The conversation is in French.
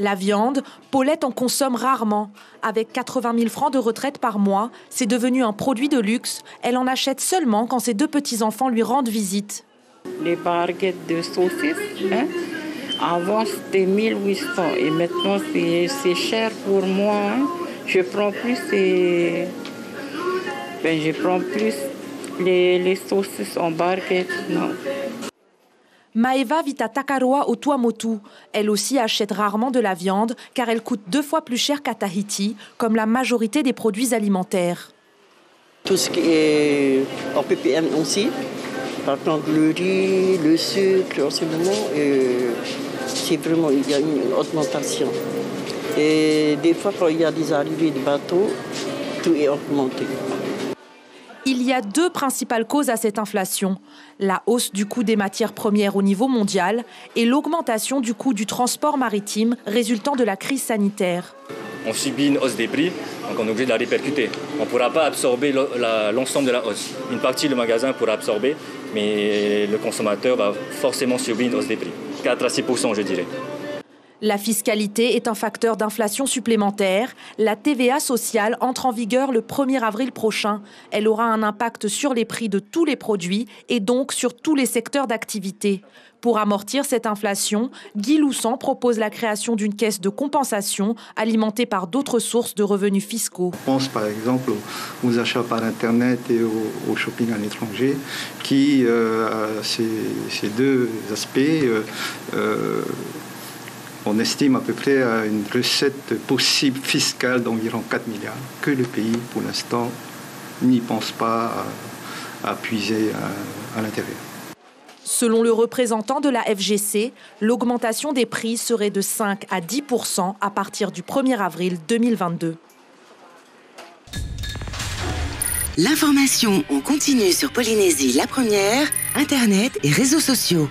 La viande, Paulette en consomme rarement. Avec 80 000 francs de retraite par mois, c'est devenu un produit de luxe. Elle en achète seulement quand ses deux petits-enfants lui rendent visite. Les baguettes de saucisses, avant c'était 1800 et maintenant c'est cher pour moi. Je prends plus les saucisses en baguette, non. Maeva vit à Takaroa au Tuamotu. Elle aussi achète rarement de la viande car elle coûte 2 fois plus cher qu'à Tahiti, comme la majorité des produits alimentaires. Tout ce qui est en ppm aussi, par exemple le riz, le sucre, en ce moment, c'est vraiment, il y a une augmentation. Et des fois, quand il y a des arrivées de bateaux, tout est augmenté. Il y a 2 principales causes à cette inflation. La hausse du coût des matières premières au niveau mondial et l'augmentation du coût du transport maritime résultant de la crise sanitaire. On subit une hausse des prix, donc on est obligé de la répercuter. On ne pourra pas absorber l'ensemble de la hausse. Une partie, le magasin pourra absorber, mais le consommateur va forcément subir une hausse des prix. 4 à 6%, je dirais. La fiscalité est un facteur d'inflation supplémentaire. La TVA sociale entre en vigueur le 1er avril prochain. Elle aura un impact sur les prix de tous les produits et donc sur tous les secteurs d'activité. Pour amortir cette inflation, Guy Loussan propose la création d'une caisse de compensation alimentée par d'autres sources de revenus fiscaux. Je pense par exemple aux achats par Internet et au shopping à l'étranger qui, ces 2 aspects, on estime à peu près à une recette possible fiscale d'environ 4 milliards que le pays, pour l'instant, n'y pense pas à puiser à l'intérieur. Selon le représentant de la FGC, l'augmentation des prix serait de 5 à 10% à partir du 1er avril 2022. L'information en continu sur Polynésie la première, Internet et réseaux sociaux.